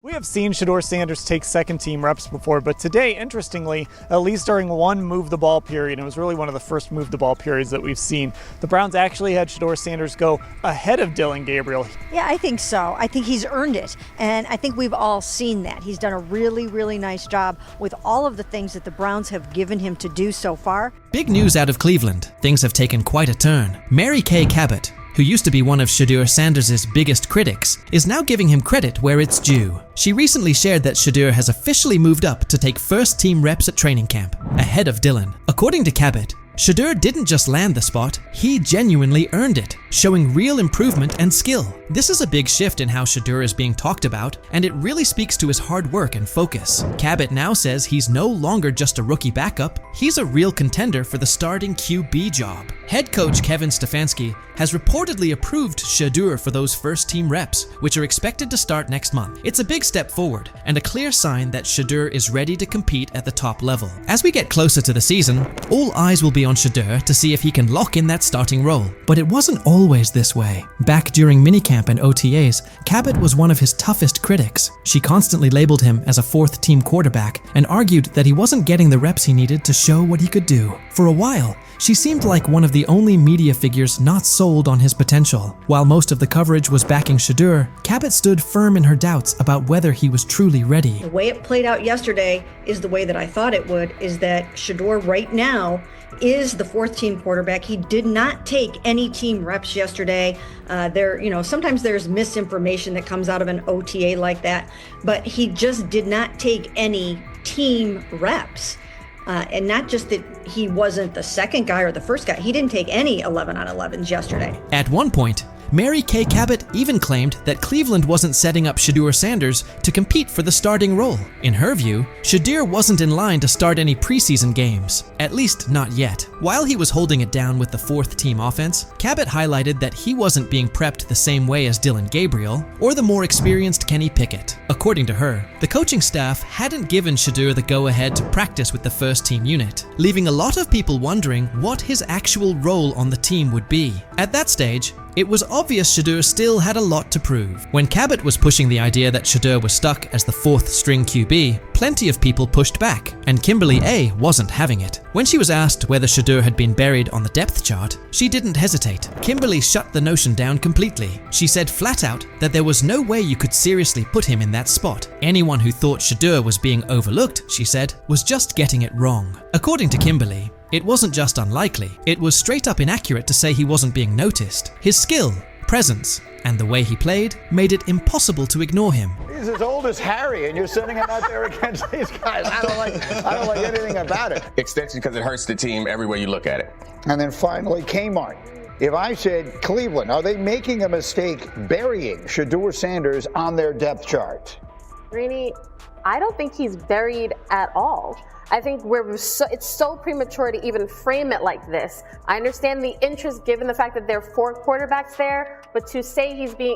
We have seen Shedeur Sanders take second-team reps before, but today, interestingly, at least during one move-the-ball period, and it was really one of the first move-the-ball periods that we've seen, the Browns actually had Shedeur Sanders go ahead of Dillon Gabriel. Yeah, I think so. I think he's earned it, and I think we've all seen that. He's done a really, really nice job with all of the things that the Browns have given him to do so far. Big news out of Cleveland. Things have taken quite a turn. Mary Kay Cabot, who used to be one of Shedeur Sanders' biggest critics, is now giving him credit where it's due. She recently shared that Shedeur has officially moved up to take first-team reps at training camp, ahead of Dillon. According to Cabot, Shedeur didn't just land the spot, he genuinely earned it, showing real improvement and skill. This is a big shift in how Shedeur is being talked about, and it really speaks to his hard work and focus. Cabot now says he's no longer just a rookie backup, he's a real contender for the starting QB job. Head coach Kevin Stefanski has reportedly approved Shedeur for those first-team reps, which are expected to start next month. It's a big step forward, and a clear sign that Shedeur is ready to compete at the top level. As we get closer to the season, all eyes will be on Shedeur to see if he can lock in that starting role. But it wasn't always this way. Back during minicamp and OTAs, Cabot was one of his toughest critics. She constantly labeled him as a fourth-team quarterback and argued that he wasn't getting the reps he needed to show what he could do. For a while, she seemed like one of the only media figures not sold on his potential. While most of the coverage was backing Shedeur, Cabot stood firm in her doubts about whether he was truly ready. The way it played out yesterday is the way that I thought it would, is that Shedeur right now is the fourth-team quarterback. He did not take any team reps yesterday. Sometimes there's misinformation that comes out of an OTA like that, but he just did not take any team reps. And not just that he wasn't the second guy or the first guy, he didn't take any 11-on-11s yesterday. At one point, Mary Kay Cabot even claimed that Cleveland wasn't setting up Shedeur Sanders to compete for the starting role. In her view, Shedeur wasn't in line to start any preseason games, at least not yet. While he was holding it down with the fourth-team offense, Cabot highlighted that he wasn't being prepped the same way as Dillon Gabriel or the more experienced Kenny Pickett. According to her, the coaching staff hadn't given Shedeur the go-ahead to practice with the first-team unit, leaving a lot of people wondering what his actual role on the team would be. At that stage, it was obvious Shedeur still had a lot to prove. When Cabot was pushing the idea that Shedeur was stuck as the fourth-string QB, plenty of people pushed back, and Kimberly A wasn't having it. When she was asked whether Shedeur had been buried on the depth chart, she didn't hesitate. Kimberly shut the notion down completely. She said flat out that there was no way you could seriously put him in that spot. Anyone who thought Shedeur was being overlooked, she said, was just getting it wrong. According to Kimberly, it wasn't just unlikely, it was straight up inaccurate to say he wasn't being noticed. His skill, presence, and the way he played made it impossible to ignore him. He's as old as Harry, and you're sending him out there against these guys. I don't like anything about it. Extension because it hurts the team every way you look at it. And then finally, Kmart. If I said Cleveland, are they making a mistake burying Shedeur Sanders on their depth chart? Rainey, I don't think he's buried at all. I think it's so premature to even frame it like this. I understand the interest given the fact that there are 4 quarterbacks there, but to say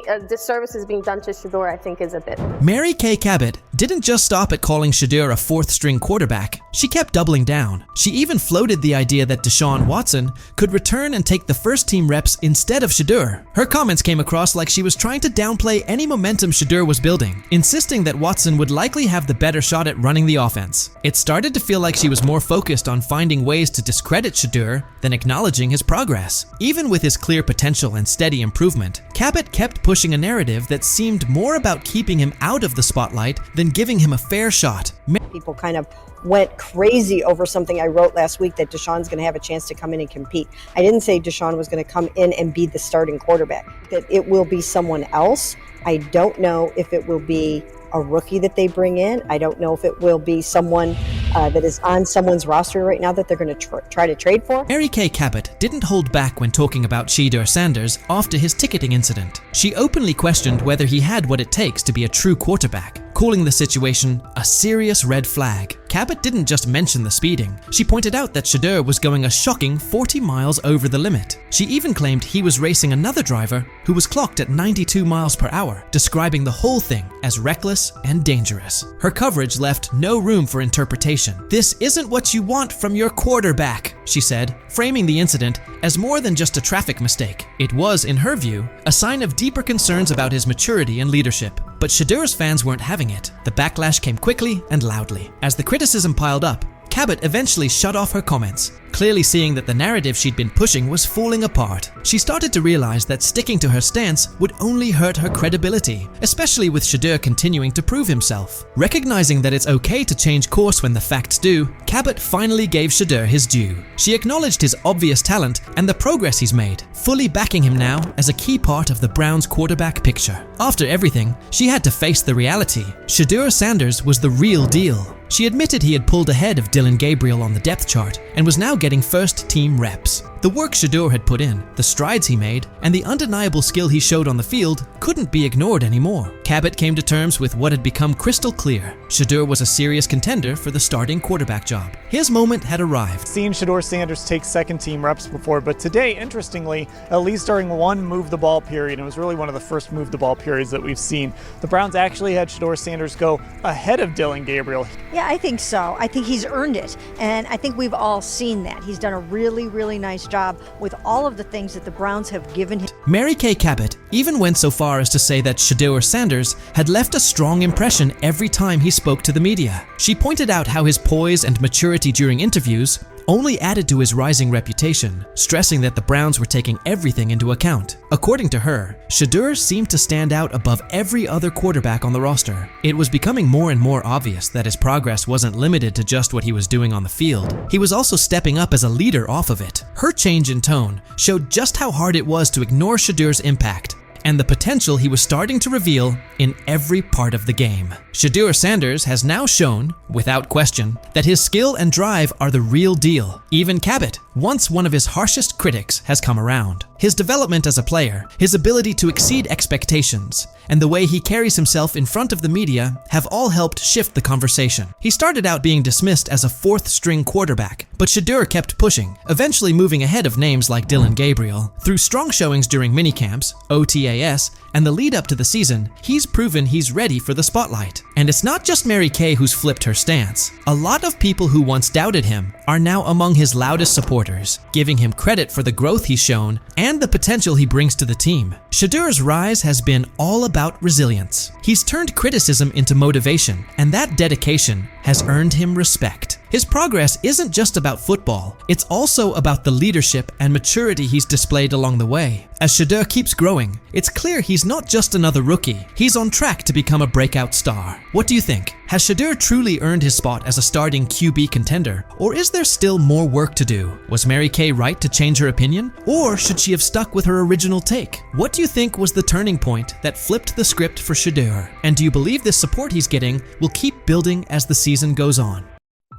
a disservice is being done to Shedeur, I think is a bit. Mary Kay Cabot didn't just stop at calling Shedeur a fourth-string quarterback. She kept doubling down. She even floated the idea that Deshaun Watson could return and take the first-team reps instead of Shedeur. Her comments came across like she was trying to downplay any momentum Shedeur was building, insisting that Watson would likely have the better shot at running the offense. It started to feel like she was more focused on finding ways to discredit Shedeur than acknowledging his progress. Even with his clear potential and steady improvement, Cabot kept pushing a narrative that seemed more about keeping him out of the spotlight than giving him a fair shot. People kind of went crazy over something I wrote last week, that Deshaun's going to have a chance to come in and compete. I didn't say Deshaun was going to come in and be the starting quarterback, that it will be someone else. I don't know if it will be a rookie that they bring in. I don't know if it will be someone that is on someone's roster right now that they're going to try to trade for. Mary Kay Cabot didn't hold back when talking about Shedeur Sanders after his ticketing incident. She openly questioned whether he had what it takes to be a true quarterback, calling the situation a serious red flag. Cabot didn't just mention the speeding. She pointed out that Shedeur was going a shocking 40 miles over the limit. She even claimed he was racing another driver who was clocked at 92 miles per hour, describing the whole thing as reckless and dangerous. Her coverage left no room for interpretation. "This isn't what you want from your quarterback," she said, framing the incident as more than just a traffic mistake. It was, in her view, a sign of deeper concerns about his maturity and leadership. But Shedeur's fans weren't having it. The backlash came quickly and loudly. As the criticism piled up, Cabot eventually shut off her comments, clearly seeing that the narrative she'd been pushing was falling apart. She started to realize that sticking to her stance would only hurt her credibility, especially with Shedeur continuing to prove himself. Recognizing that it's okay to change course when the facts do, Cabot finally gave Shedeur his due. She acknowledged his obvious talent and the progress he's made, fully backing him now as a key part of the Browns' quarterback picture. After everything, she had to face the reality. Shedeur Sanders was the real deal. She admitted he had pulled ahead of Dillon Gabriel on the depth chart and was now getting first-team reps. The work Shedeur had put in, the strides he made, and the undeniable skill he showed on the field couldn't be ignored anymore. Cabot came to terms with what had become crystal clear. Shedeur was a serious contender for the starting quarterback job. His moment had arrived. Seen Shedeur Sanders take second-team reps before, but today, interestingly, at least during one move-the-ball period, it was really one of the first move-the-ball periods that we've seen, the Browns actually had Shedeur Sanders go ahead of Dillon Gabriel. Yeah, I think so. I think he's earned it, and I think we've all seen that. He's done a really, really nice job with all of the things that the Browns have given him. Mary Kay Cabot even went so far as to say that Shedeur Sanders had left a strong impression every time he spoke to the media. She pointed out how his poise and maturity during interviews only added to his rising reputation, stressing that the Browns were taking everything into account. According to her, Shedeur seemed to stand out above every other quarterback on the roster. It was becoming more and more obvious that his progress wasn't limited to just what he was doing on the field. He was also stepping up as a leader off of it. Her change in tone showed just how hard it was to ignore Shedeur's impact and the potential he was starting to reveal in every part of the game. Shedeur Sanders has now shown, without question, that his skill and drive are the real deal. Even Cabot, once one of his harshest critics, has come around. His development as a player, his ability to exceed expectations, and the way he carries himself in front of the media have all helped shift the conversation. He started out being dismissed as a fourth-string quarterback, but Shedeur kept pushing, eventually moving ahead of names like Dillon Gabriel. Through strong showings during minicamps, OTAS, and the lead up to the season, he's proven he's ready for the spotlight. And it's not just Mary Kay who's flipped her stance. A lot of people who once doubted him are now among his loudest supporters, giving him credit for the growth he's shown and the potential he brings to the team. Shedeur's rise has been all about resilience. He's turned criticism into motivation, and that dedication has earned him respect. His progress isn't just about football, it's also about the leadership and maturity he's displayed along the way. As Shedeur keeps growing, it's clear he's not just another rookie, he's on track to become a breakout star. What do you think? Has Shedeur truly earned his spot as a starting QB contender, or is there still more work to do? Was Mary Kay right to change her opinion, or should she have stuck with her original take? What do you think was the turning point that flipped the script for Shedeur? And do you believe this support he's getting will keep building as the season goes on?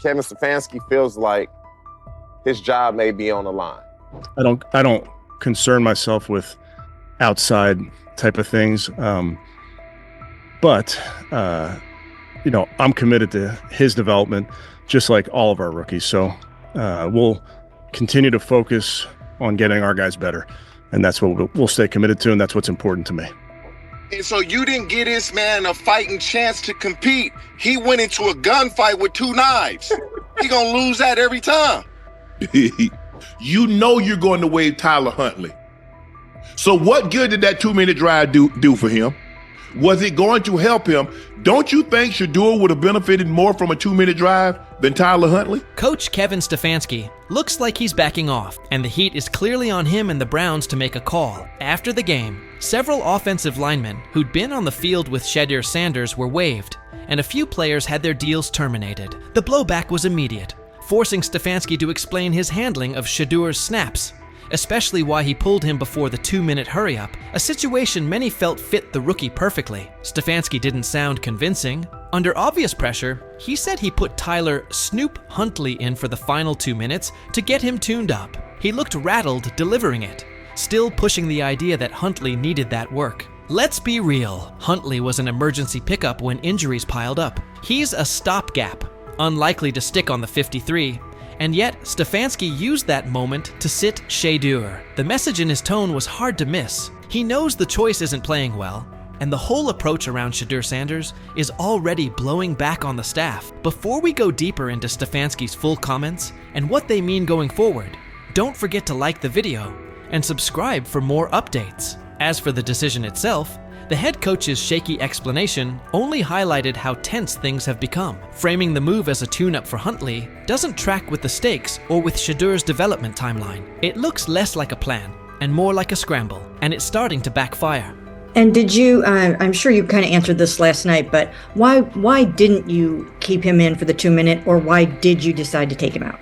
Kevin Stefanski feels like his job may be on the line. I don't concern myself with outside type of things, but I'm committed to his development, just like all of our rookies. So we'll continue to focus on getting our guys better, and that's what we'll stay committed to, and that's what's important to me. And so you didn't give this man a fighting chance to compete. He went into a gunfight with 2 knives. He gonna lose that every time. You know you're going to waive Tyler Huntley. So what good did that 2-minute drive do for him? Was it going to help him? Don't you think Shedeur would have benefited more from a 2-minute drive than Tyler Huntley? Coach Kevin Stefanski looks like he's backing off, and the heat is clearly on him and the Browns to make a call. After the game, several offensive linemen who'd been on the field with Shedeur Sanders were waived, and a few players had their deals terminated. The blowback was immediate, forcing Stefanski to explain his handling of Shedeur's snaps, especially why he pulled him before the 2-minute hurry-up, a situation many felt fit the rookie perfectly. Stefanski didn't sound convincing. Under obvious pressure, he said he put Tyler Snoop Huntley in for the final 2 minutes to get him tuned up. He looked rattled delivering it, still pushing the idea that Huntley needed that work. Let's be real, Huntley was an emergency pickup when injuries piled up. He's a stopgap, unlikely to stick on the 53, and yet Stefanski used that moment to sit Shedeur. The message in his tone was hard to miss. He knows the choice isn't playing well, and the whole approach around Shedeur Sanders is already blowing back on the staff. Before we go deeper into Stefanski's full comments and what they mean going forward, don't forget to like the video and subscribe for more updates. As for the decision itself, The head coach's shaky explanation only highlighted how tense things have become. Framing the move as a tune-up for Huntley doesn't track with the stakes or with Shedeur's development timeline. It looks less like a plan and more like a scramble, and it's starting to backfire. And did you, I'm sure you kind of answered this last night, but why didn't you keep him in for the 2-minute, or why did you decide to take him out?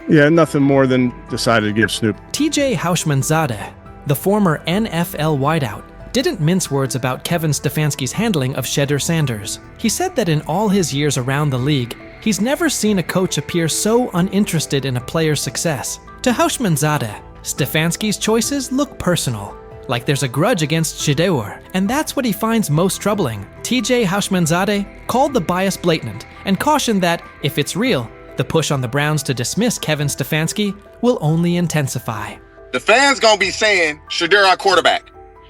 Yeah, nothing more than decided to give Snoop. TJ Houshmandzadeh, the former NFL wideout, didn't mince words about Kevin Stefanski's handling of Shedeur Sanders. He said that in all his years around the league, he's never seen a coach appear so uninterested in a player's success. To Houshmandzadeh, Stefanski's choices look personal, like there's a grudge against Shedeur, and that's what he finds most troubling. TJ Houshmandzadeh called the bias blatant and cautioned that, if it's real, the push on the Browns to dismiss Kevin Stefanski will only intensify. The fans gonna be saying, Shedeur our quarterback.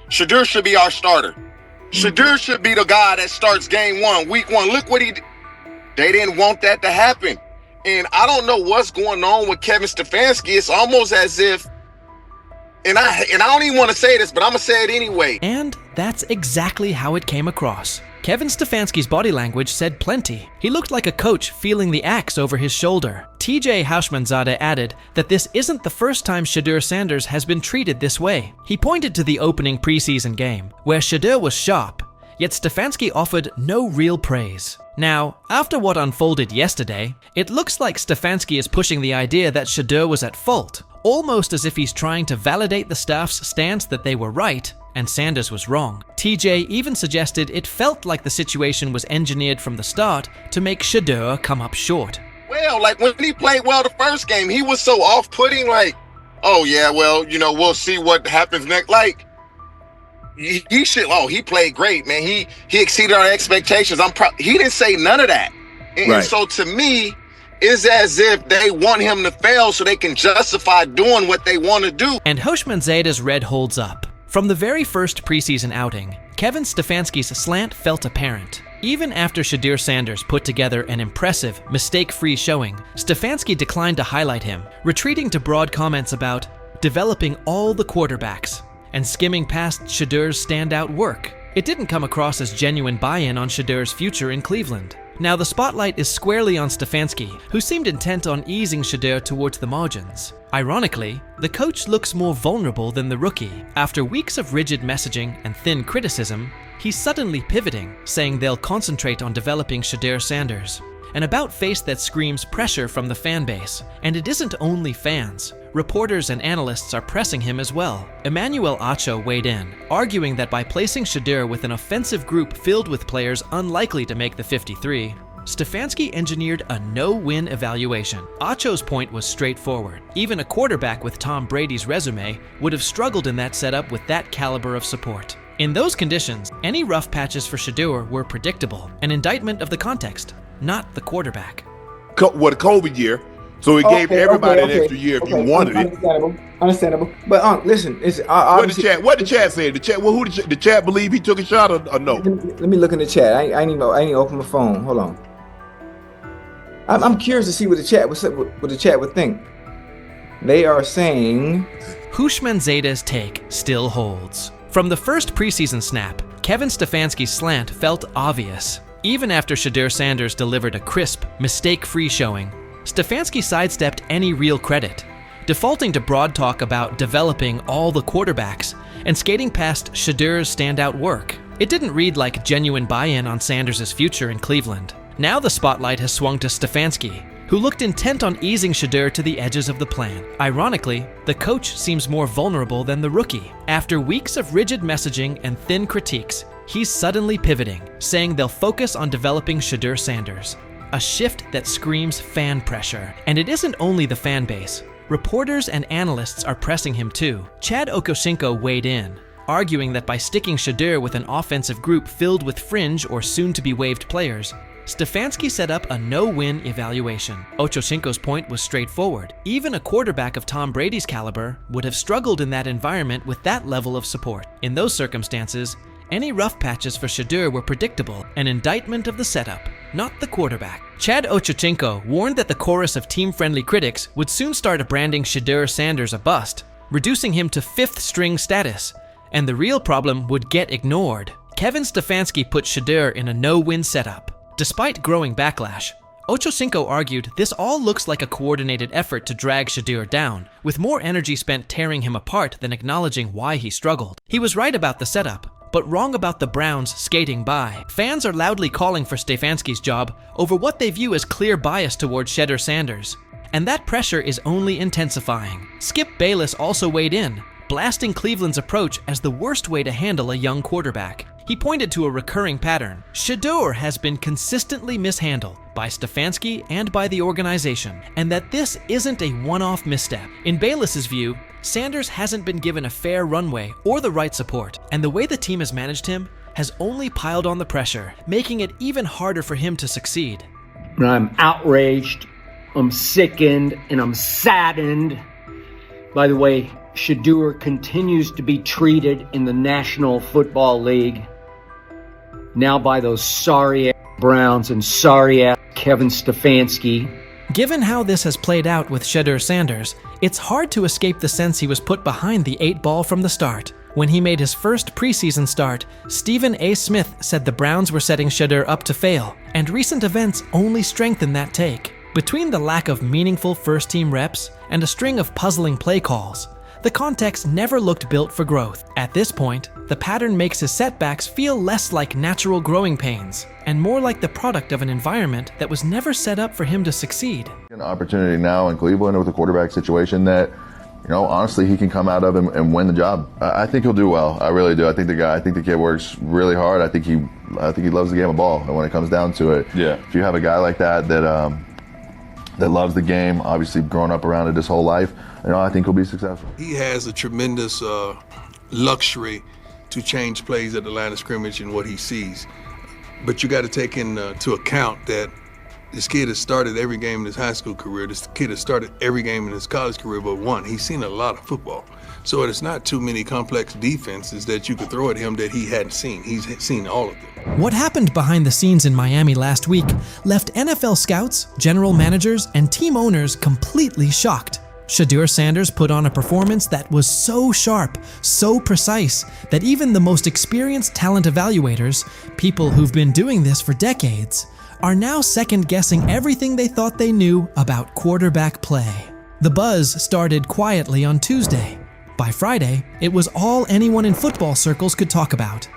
Shedeur should be our starter. Shedeur should be the guy that starts game 1, week 1. Look what he did. They didn't want that to happen. And I don't know what's going on with Kevin Stefanski. It's almost as if, and I don't even want to say this, but I'm going to say it anyway. And that's exactly how it came across. Kevin Stefanski's body language said plenty. He looked like a coach feeling the axe over his shoulder. TJ Houshmandzadeh added that this isn't the first time Shedeur Sanders has been treated this way. He pointed to the opening preseason game, where Shedeur was sharp, yet Stefanski offered no real praise. Now, after what unfolded yesterday, it looks like Stefanski is pushing the idea that Shedeur was at fault, almost as if he's trying to validate the staff's stance that they were right and Sanders was wrong. TJ even suggested it felt like the situation was engineered from the start to make Shedeur come up short. Well, like when he played well the first game, he was so off-putting, like, oh yeah, well, we'll see what happens next. Like, he should, he played great, man. He exceeded our expectations. He didn't say none of that. And so to me, it's as if they want him to fail so they can justify doing what they want to do. And Houshmandzadeh's red holds up. From the very first preseason outing, Kevin Stefanski's slant felt apparent. Even after Shedeur Sanders put together an impressive, mistake-free showing, Stefanski declined to highlight him, retreating to broad comments about developing all the quarterbacks and skimming past Shedeur's standout work. It didn't come across as genuine buy-in on Shedeur's future in Cleveland. Now the spotlight is squarely on Stefanski, who seemed intent on easing Shedeur towards the margins. Ironically, the coach looks more vulnerable than the rookie. After weeks of rigid messaging and thin criticism, he's suddenly pivoting, saying they'll concentrate on developing Shedeur Sanders. An about-face that screams pressure from the fan base. And it isn't only fans. Reporters and analysts are pressing him as well. Emmanuel Acho weighed in, arguing that by placing Shedeur with an offensive group filled with players unlikely to make the 53, Stefanski engineered a no-win evaluation. Acho's point was straightforward. Even a quarterback with Tom Brady's resume would have struggled in that setup with that caliber of support. In those conditions, any rough patches for Shedeur were predictable, an indictment of the context, not the quarterback. What a COVID year, so it gave everybody an extra year if you wanted it. Understandable. But listen, it's what the chat say? Who the chat believe he took a shot or no? Let me look in the chat. I ain't even open my phone. Hold on. I'm curious to see what the chat would think. They are saying Houshmandzadeh's take still holds. From the first preseason snap, Kevin Stefanski's slant felt obvious. Even after Shedeur Sanders delivered a crisp, mistake-free showing, Stefanski sidestepped any real credit, defaulting to broad talk about developing all the quarterbacks and skating past Shedeur's standout work. It didn't read like genuine buy-in on Sanders' future in Cleveland. Now the spotlight has swung to Stefanski, who looked intent on easing Shedeur to the edges of the plan. Ironically, the coach seems more vulnerable than the rookie. After weeks of rigid messaging and thin critiques, he's suddenly pivoting, saying they'll focus on developing Shedeur Sanders. A shift that screams fan pressure. And it isn't only the fan base. Reporters and analysts are pressing him too. Chad Okosinko weighed in, arguing that by sticking Shedeur with an offensive group filled with fringe or soon-to-be-waived players, Stefanski set up a no-win evaluation. Ochocinco's point was straightforward. Even a quarterback of Tom Brady's caliber would have struggled in that environment with that level of support. In those circumstances, any rough patches for Shedeur were predictable, an indictment of the setup, not the quarterback. Chad Ochocinco warned that the chorus of team-friendly critics would soon start branding Shedeur Sanders a bust, reducing him to fifth-string status, and the real problem would get ignored. Kevin Stefanski put Shedeur in a no-win setup. Despite growing backlash, Ochocinco argued this all looks like a coordinated effort to drag Shedeur down, with more energy spent tearing him apart than acknowledging why he struggled. He was right about the setup, but wrong about the Browns skating by. Fans are loudly calling for Stefanski's job over what they view as clear bias towards Shedeur Sanders. And that pressure is only intensifying. Skip Bayless also weighed in, blasting Cleveland's approach as the worst way to handle a young quarterback. He pointed to a recurring pattern. Shedeur has been consistently mishandled by Stefanski and by the organization, and that this isn't a one-off misstep. In Bayless's view, Sanders hasn't been given a fair runway or the right support, and the way the team has managed him has only piled on the pressure, making it even harder for him to succeed. I'm outraged, I'm sickened, and I'm saddened by the way Shedeur continues to be treated in the National Football League, now by those sorry-ass Browns and sorry-ass Kevin Stefanski. Given how this has played out with Shedeur Sanders, it's hard to escape the sense he was put behind the 8 ball from the start. When he made his first preseason start, Stephen A. Smith said the Browns were setting Shedeur up to fail, and recent events only strengthen that take. Between the lack of meaningful first-team reps and a string of puzzling play calls, the context never looked built for growth. At this point, the pattern makes his setbacks feel less like natural growing pains and more like the product of an environment that was never set up for him to succeed. An opportunity now in Cleveland with a quarterback situation that, honestly, he can come out of and win the job. I think he'll do well. I really do. I think the kid works really hard. I think he loves the game of ball. And when it comes down to it, if you have a guy like that loves the game, obviously growing up around it his whole life, I think he'll be successful. He has a tremendous luxury to change plays at the line of scrimmage and what he sees. But you got to take into account that this kid has started every game in his high school career. This kid has started every game in his college career but one. He's seen a lot of football. So it's not too many complex defenses that you could throw at him that he hadn't seen. He's seen all of them. What happened behind the scenes in Miami last week left NFL scouts, general managers, and team owners completely shocked. Shedeur Sanders put on a performance that was so sharp, so precise, that even the most experienced talent evaluators, people who've been doing this for decades, are now second-guessing everything they thought they knew about quarterback play. The buzz started quietly on Tuesday. By Friday, it was all anyone in football circles could talk about.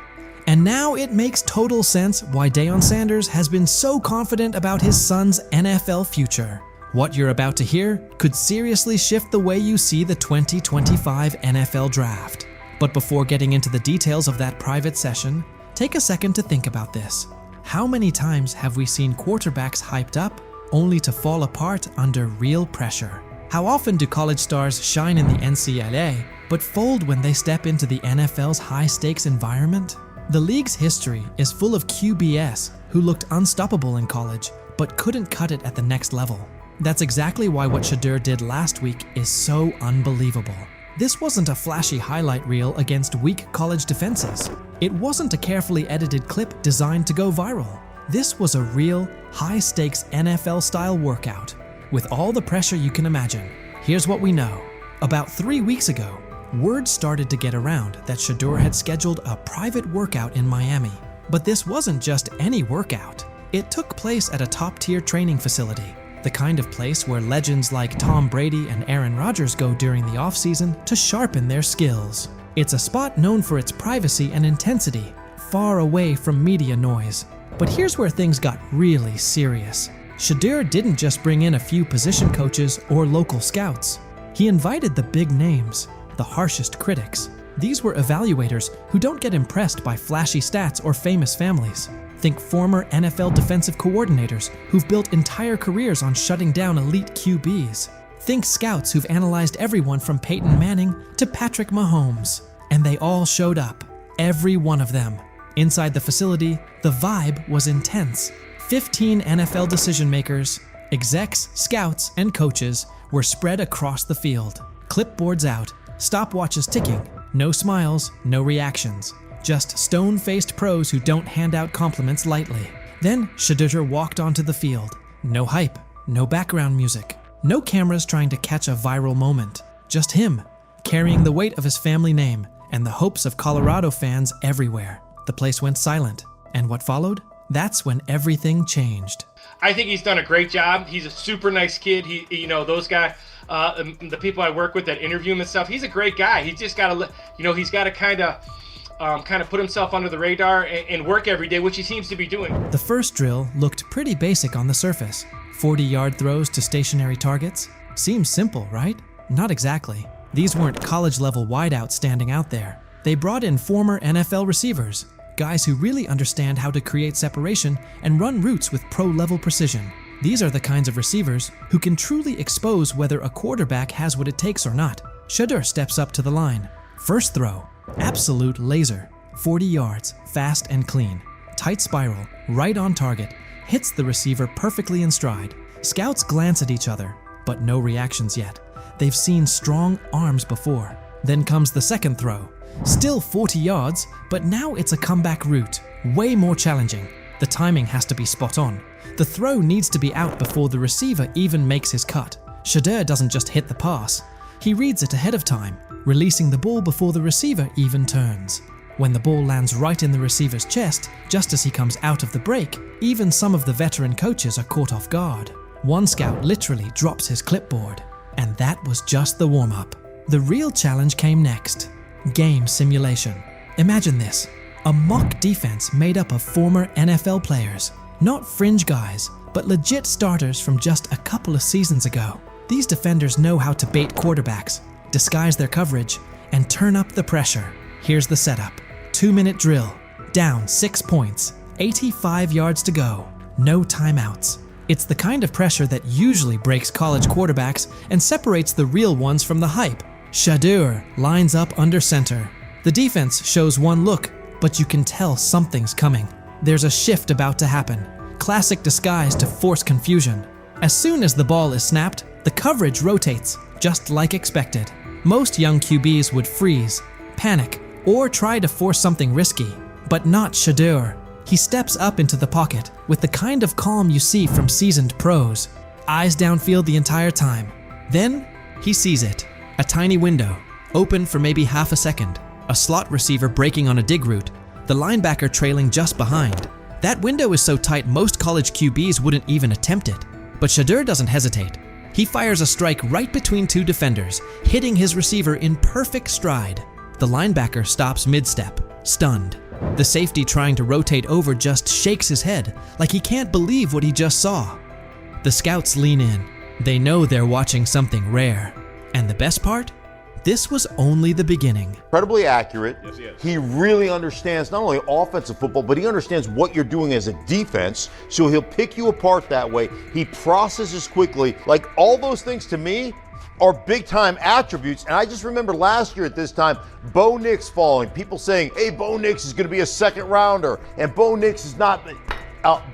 And now it makes total sense why Deion Sanders has been so confident about his son's NFL future. What you're about to hear could seriously shift the way you see the 2025 NFL Draft. But before getting into the details of that private session, take a second to think about this. How many times have we seen quarterbacks hyped up only to fall apart under real pressure? How often do college stars shine in the NCAA but fold when they step into the NFL's high-stakes environment? The league's history is full of QBS who looked unstoppable in college but couldn't cut it at the next level. That's exactly why what Shedeur did last week is so unbelievable. This wasn't a flashy highlight reel against weak college defenses. It wasn't a carefully edited clip designed to go viral. This was a real, high-stakes NFL-style workout, with all the pressure you can imagine. Here's what we know. About 3 weeks ago, word started to get around that Shedeur had scheduled a private workout in Miami. But this wasn't just any workout. It took place at a top-tier training facility, the kind of place where legends like Tom Brady and Aaron Rodgers go during the offseason to sharpen their skills. It's a spot known for its privacy and intensity, far away from media noise. But here's where things got really serious. Shedeur didn't just bring in a few position coaches or local scouts. He invited the big names, the harshest critics. These were evaluators who don't get impressed by flashy stats or famous families. Think former NFL defensive coordinators who've built entire careers on shutting down elite QBs. Think scouts who've analyzed everyone from Peyton Manning to Patrick Mahomes. And they all showed up, every one of them. Inside the facility, the vibe was intense. 15 NFL decision makers, execs, scouts, and coaches were spread across the field. Clipboards out, stopwatches ticking, no smiles, no reactions. Just stone-faced pros who don't hand out compliments lightly. Then Shedeur walked onto the field. No hype, no background music, no cameras trying to catch a viral moment. Just him, carrying the weight of his family name and the hopes of Colorado fans everywhere. The place went silent, and what followed? That's when everything changed. I think he's done a great job. He's a super nice kid. Those guys, the people I work with that interview him and stuff, he's a great guy. He's just got to, he's got to kind of put himself under the radar and work every day, which he seems to be doing. The first drill looked pretty basic on the surface. 40-yard throws to stationary targets. Seems simple, right? Not exactly. These weren't college-level wideouts standing out there. They brought in former NFL receivers, guys who really understand how to create separation and run routes with pro-level precision. These are the kinds of receivers who can truly expose whether a quarterback has what it takes or not. Shedeur steps up to the line. First throw, absolute laser. 40 yards, fast and clean. Tight spiral, right on target. Hits the receiver perfectly in stride. Scouts glance at each other, but no reactions yet. They've seen strong arms before. Then comes the second throw. Still 40 yards, but now it's a comeback route. Way more challenging. The timing has to be spot on. The throw needs to be out before the receiver even makes his cut. Shedeur doesn't just hit the pass. He reads it ahead of time, releasing the ball before the receiver even turns. When the ball lands right in the receiver's chest, just as he comes out of the break, even some of the veteran coaches are caught off guard. One scout literally drops his clipboard. And that was just the warm-up. The real challenge came next. Game simulation. Imagine this. A mock defense made up of former NFL players. Not fringe guys, but legit starters from just a couple of seasons ago. These defenders know how to bait quarterbacks, disguise their coverage, and turn up the pressure. Here's the setup. 2-minute drill. Down 6 points. 85 yards to go. No timeouts. It's the kind of pressure that usually breaks college quarterbacks and separates the real ones from the hype. Shedeur lines up under center. The defense shows one look, but you can tell something's coming. There's a shift about to happen. Classic disguise to force confusion. As soon as the ball is snapped, the coverage rotates, just like expected. Most young QBs would freeze, panic, or try to force something risky, but not Shedeur. He steps up into the pocket with the kind of calm you see from seasoned pros. Eyes downfield the entire time. Then, he sees it. A tiny window, open for maybe half a second. A slot receiver breaking on a dig route. The linebacker trailing just behind. That window is so tight most college QBs wouldn't even attempt it. But Shedeur doesn't hesitate. He fires a strike right between two defenders, hitting his receiver in perfect stride. The linebacker stops mid-step, stunned. The safety trying to rotate over just shakes his head, like he can't believe what he just saw. The scouts lean in. They know they're watching something rare. And the best part? This was only the beginning. Incredibly accurate. Yes. He really understands not only offensive football, but he understands what you're doing as a defense, so he'll pick you apart that way. He processes quickly. Like, all those things to me are big-time attributes. And I just remember last year at this time, Bo Nix falling. People saying, hey, Bo Nix is going to be a second-rounder, and Bo Nix is not.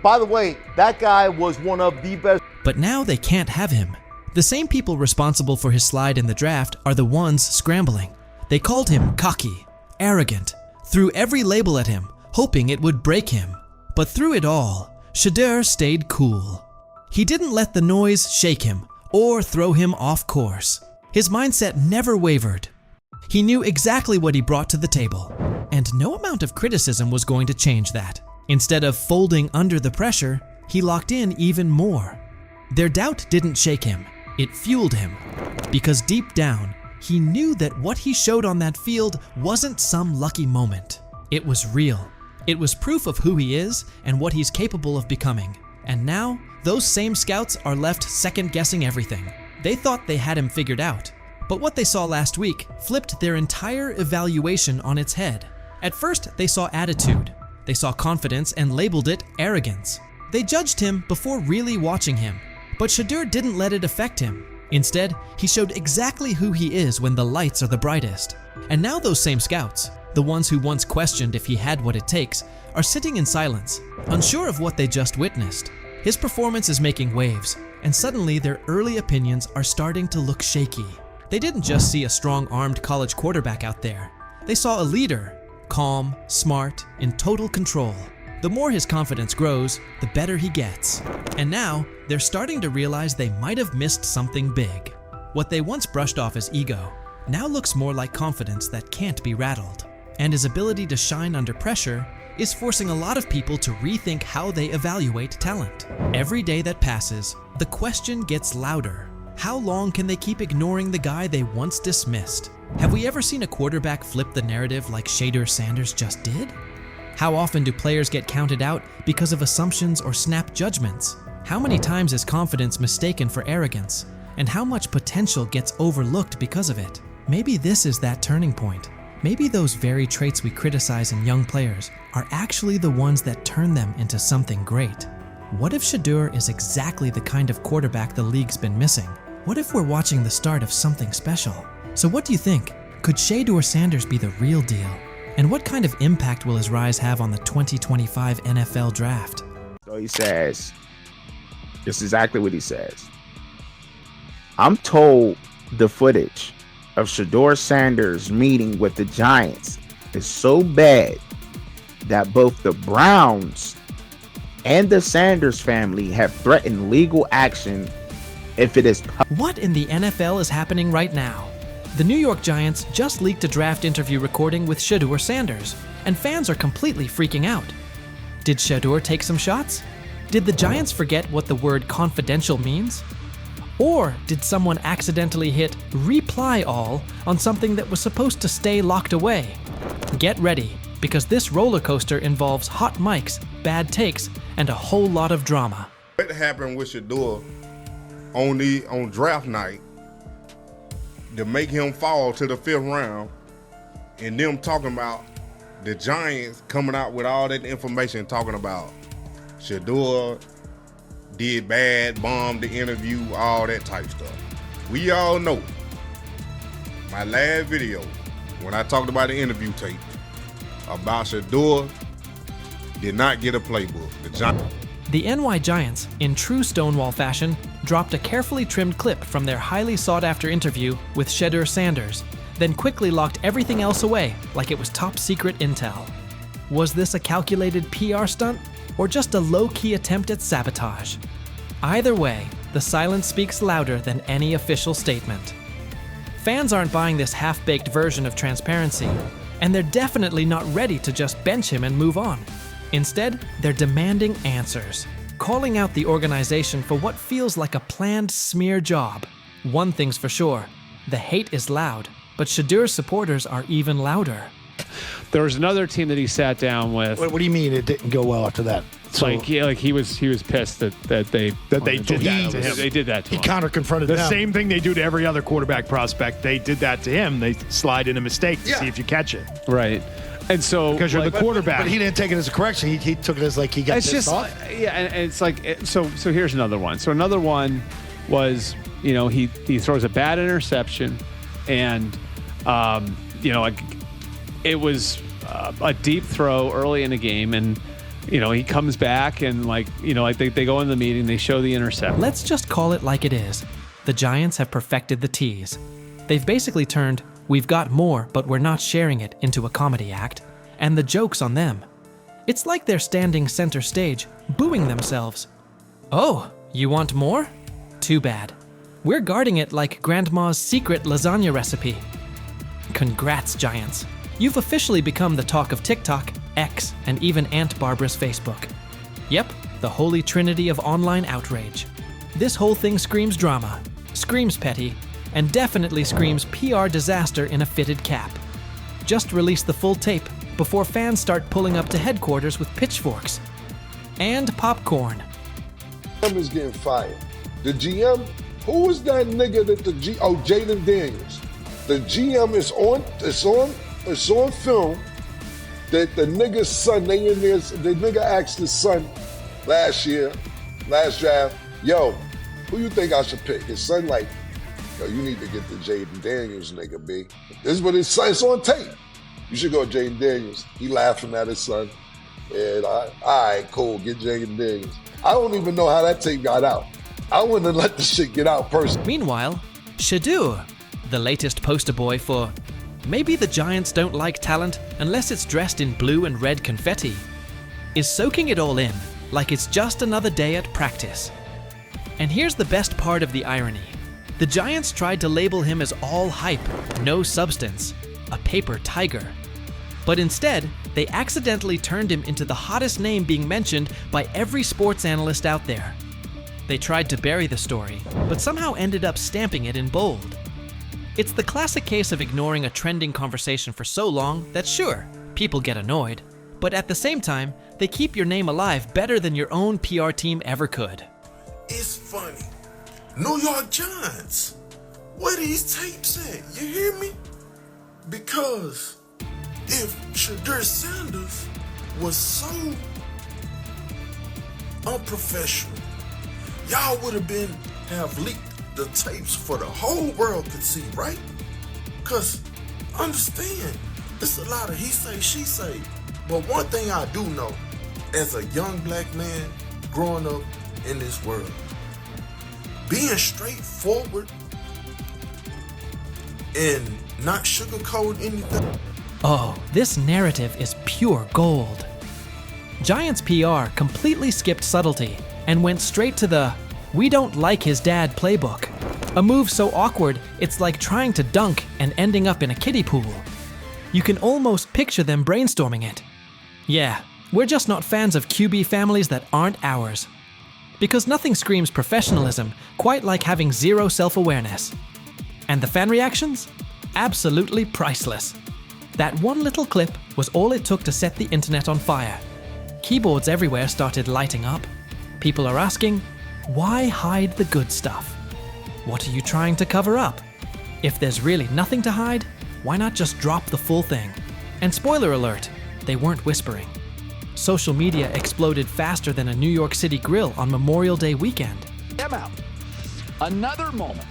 By the way, that guy was one of the best. But now they can't have him. The same people responsible for his slide in the draft are the ones scrambling. They called him cocky, arrogant, threw every label at him, hoping it would break him. But through it all, Shedeur stayed cool. He didn't let the noise shake him or throw him off course. His mindset never wavered. He knew exactly what he brought to the table, and no amount of criticism was going to change that. Instead of folding under the pressure, he locked in even more. Their doubt didn't shake him. It fueled him, because deep down, he knew that what he showed on that field wasn't some lucky moment. It was real. It was proof of who he is and what he's capable of becoming. And now, those same scouts are left second-guessing everything. They thought they had him figured out, but what they saw last week flipped their entire evaluation on its head. At first, they saw attitude. They saw confidence and labeled it arrogance. They judged him before really watching him. But Shedeur didn't let it affect him. Instead, he showed exactly who he is when the lights are the brightest. And now those same scouts, the ones who once questioned if he had what it takes, are sitting in silence, unsure of what they just witnessed. His performance is making waves, and suddenly their early opinions are starting to look shaky. They didn't just see a strong-armed college quarterback out there. They saw a leader, calm, smart, in total control. The more his confidence grows, the better he gets. And now, they're starting to realize they might have missed something big. What they once brushed off as ego now looks more like confidence that can't be rattled. And his ability to shine under pressure is forcing a lot of people to rethink how they evaluate talent. Every day that passes, the question gets louder. How long can they keep ignoring the guy they once dismissed? Have we ever seen a quarterback flip the narrative like Shedeur Sanders just did? How often do players get counted out because of assumptions or snap judgments? How many times is confidence mistaken for arrogance? And how much potential gets overlooked because of it? Maybe this is that turning point. Maybe those very traits we criticize in young players are actually the ones that turn them into something great. What if Shedeur is exactly the kind of quarterback the league's been missing? What if we're watching the start of something special? So what do you think? Could Shedeur Sanders be the real deal? And what kind of impact will his rise have on the 2025 NFL Draft? So he says, this is exactly what he says. I'm told the footage of Shedeur Sanders meeting with the Giants is so bad that both the Browns and the Sanders family have threatened legal action if it is. What in the NFL is happening right now? The New York Giants just leaked a draft interview recording with Shedeur Sanders, and fans are completely freaking out. Did Shedeur take some shots? Did the Giants forget what the word confidential means? Or did someone accidentally hit reply all on something that was supposed to stay locked away? Get ready, because this roller coaster involves hot mics, bad takes, and a whole lot of drama. What happened with Shedeur on draft night to make him fall to the 5th round, and them talking about the Giants coming out with all that information talking about Shedeur did bad, bombed the interview, all that type stuff. We all know my last video when I talked about the interview tape about Shedeur did not get a playbook. The NY Giants, in true Stonewall fashion, dropped a carefully trimmed clip from their highly sought-after interview with Shedeur Sanders, then quickly locked everything else away like it was top-secret intel. Was this a calculated PR stunt, or just a low-key attempt at sabotage? Either way, the silence speaks louder than any official statement. Fans aren't buying this half-baked version of transparency, and they're definitely not ready to just bench him and move on. Instead, they're demanding answers, calling out the organization for what feels like a planned smear job. One thing's for sure, the hate is loud, but Shedeur's supporters are even louder. There was another team that he sat down with. What do you mean it didn't go well after that? So, he was pissed that they did that to him. They did that to him. He counter-confronted the them. same thing they do to every other quarterback prospect. They did that to him. They slide in a mistake to see if you catch it. Right. And so because you're the quarterback, but he didn't take it as a correction. He took it as like he got pissed off. Yeah, and it's like so here's another one. So another one was he throws a bad interception, and it was a deep throw early in the game, and he comes back and they go in the meeting, they show the interception. Let's just call it like it is. The Giants have perfected the tease. They've basically turned "we've got more, but we're not sharing it" into a comedy act, and the joke's on them. It's like they're standing center stage, booing themselves. Oh, you want more? Too bad. We're guarding it like Grandma's secret lasagna recipe. Congrats, Giants. You've officially become the talk of TikTok, X, and even Aunt Barbara's Facebook. Yep, the holy trinity of online outrage. This whole thing screams drama, screams petty, and definitely screams PR disaster in a fitted cap. Just release the full tape before fans start pulling up to headquarters with pitchforks. And popcorn. GM is getting fired. The GM, who was that nigga that Jaden Daniels. The GM is on film that the nigga's son, the nigga asked his son last draft, yo, who you think I should pick? His son like, yo, you need to get the Jaden Daniels nigga, B. This is what his son, it's on tape. You should go Jaden Daniels. He laughing at his son. And all right, cool, get Jaden Daniels. I don't even know how that tape got out. I wouldn't have let the shit get out personally. Meanwhile, Shedeur, the latest poster boy for maybe the Giants don't like talent unless it's dressed in blue and red confetti, is soaking it all in like it's just another day at practice. And here's the best part of the irony. The Giants tried to label him as all hype, no substance, a paper tiger. But instead, they accidentally turned him into the hottest name being mentioned by every sports analyst out there. They tried to bury the story, but somehow ended up stamping it in bold. It's the classic case of ignoring a trending conversation for so long that sure, people get annoyed, but at the same time, they keep your name alive better than your own PR team ever could. It's funny. New York Giants. Where these tapes at? You hear me? Because if Shedeur Sanders was so unprofessional, y'all would have leaked the tapes for the whole world could see, right? Cause understand, it's a lot of he say, she say. But one thing I do know, as a young black man growing up in this world, being straightforward and not sugarcoat anything. Oh, this narrative is pure gold. Giants PR completely skipped subtlety and went straight to the "we don't like his dad" playbook. A move so awkward, it's like trying to dunk and ending up in a kiddie pool. You can almost picture them brainstorming it. Yeah, we're just not fans of QB families that aren't ours. Because nothing screams professionalism quite like having zero self-awareness. And the fan reactions? Absolutely priceless. That one little clip was all it took to set the internet on fire. Keyboards everywhere started lighting up. People are asking, why hide the good stuff? What are you trying to cover up? If there's really nothing to hide, why not just drop the full thing? And spoiler alert, they weren't whispering. Social media exploded faster than a New York City grill on Memorial Day weekend. Them out. Another moment.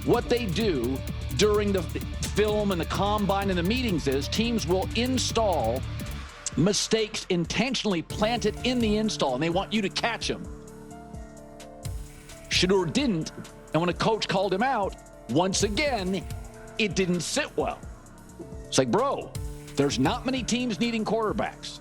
What they do during the film and the combine and the meetings is teams will install mistakes intentionally planted in the install, and they want you to catch them. Shedeur didn't, and when a coach called him out, once again, it didn't sit well. It's like, bro, there's not many teams needing quarterbacks,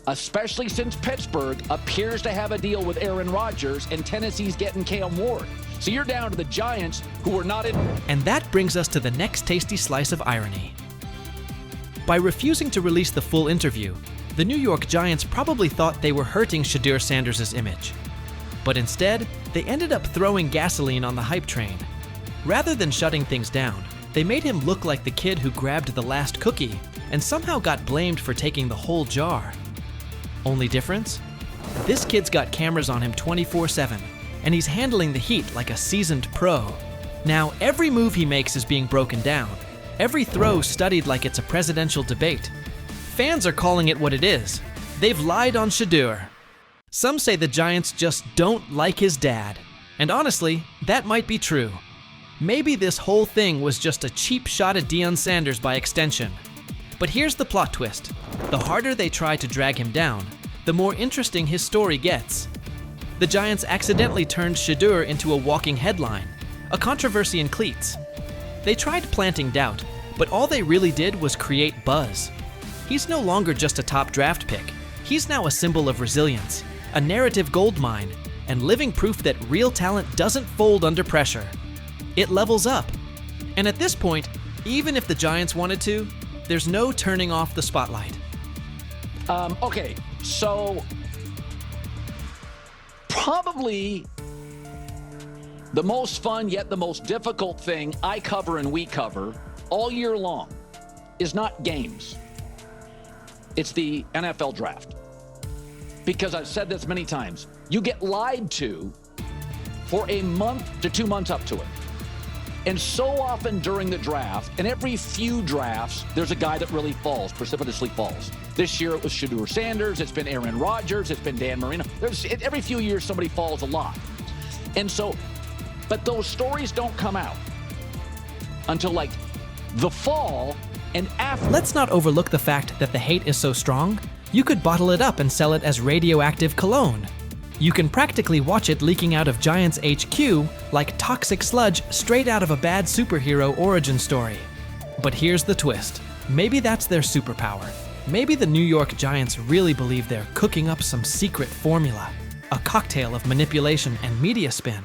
especially since Pittsburgh appears to have a deal with Aaron Rodgers and Tennessee's getting Cam Ward. So you're down to the Giants, who are not in. And that brings us to the next tasty slice of irony. By refusing to release the full interview, the New York Giants probably thought they were hurting Shedeur Sanders' image. But instead, they ended up throwing gasoline on the hype train. Rather than shutting things down, they made him look like the kid who grabbed the last cookie and somehow got blamed for taking the whole jar. Only difference? This kid's got cameras on him 24/7, and he's handling the heat like a seasoned pro. Now, every move he makes is being broken down, every throw studied like it's a presidential debate. Fans are calling it what it is. They've lied on Shedeur. Some say the Giants just don't like his dad, and honestly, that might be true. Maybe this whole thing was just a cheap shot at Deion Sanders by extension. But here's the plot twist. The harder they try to drag him down, the more interesting his story gets. The Giants accidentally turned Shedeur into a walking headline, a controversy in cleats. They tried planting doubt, but all they really did was create buzz. He's no longer just a top draft pick. He's now a symbol of resilience, a narrative goldmine, and living proof that real talent doesn't fold under pressure. It levels up. And at this point, even if the Giants wanted to, there's no turning off the spotlight. Okay, so probably the most fun yet the most difficult thing I cover and we cover all year long is not games. It's the NFL draft. Because I've said this many times, you get lied to for a month to 2 months up to it. And so often during the draft, and every few drafts, there's a guy that really falls, precipitously falls. This year it was Shedeur Sanders, it's been Aaron Rodgers, it's been Dan Marino. Every few years somebody falls a lot. And so, but those stories don't come out until like the fall and after. Let's not overlook the fact that the hate is so strong, you could bottle it up and sell it as radioactive cologne. You can practically watch it leaking out of Giants HQ like toxic sludge straight out of a bad superhero origin story. But here's the twist. Maybe that's their superpower. Maybe the New York Giants really believe they're cooking up some secret formula, a cocktail of manipulation and media spin.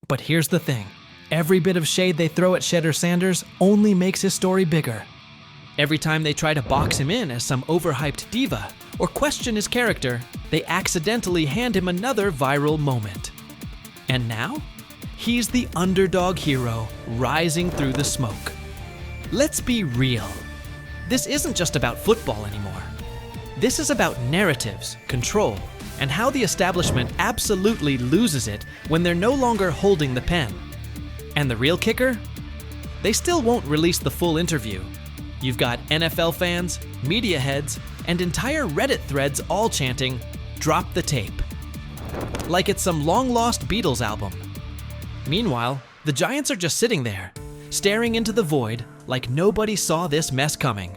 But here's the thing. Every bit of shade they throw at Shedeur Sanders only makes his story bigger. Every time they try to box him in as some overhyped diva or question his character, they accidentally hand him another viral moment. And now, he's the underdog hero rising through the smoke. Let's be real. This isn't just about football anymore. This is about narratives, control, and how the establishment absolutely loses it when they're no longer holding the pen. And the real kicker? They still won't release the full interview. You've got NFL fans, media heads, and entire Reddit threads all chanting, "Drop the tape." Like it's some long-lost Beatles album. Meanwhile, the Giants are just sitting there, staring into the void like nobody saw this mess coming.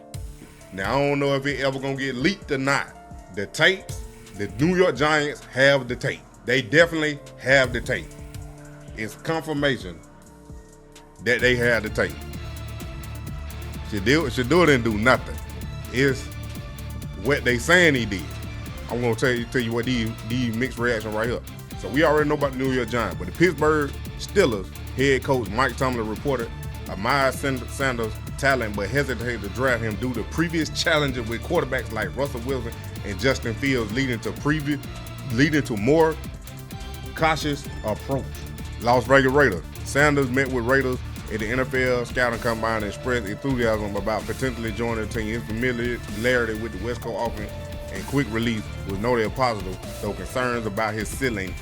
Now, I don't know if it ever gonna get leaked or not. The tapes, the New York Giants have the tape. They definitely have the tape. It's confirmation that they have the tape. Shedeur didn't do nothing. It's what they saying he did. I'm gonna tell you what these mixed reaction right here. So we already know about the New York Giants, but the Pittsburgh Steelers head coach Mike Tomlin reported Miles Sanders' talent, but hesitated to draft him due to previous challenges with quarterbacks like Russell Wilson and Justin Fields, leading to more cautious approach. Las Vegas Raiders. Sanders met with Raiders at the NFL scouting combine and expressed enthusiasm about potentially joining the team. His familiarity with the West Coast offense and quick release was noted positive, though concerns about his ceiling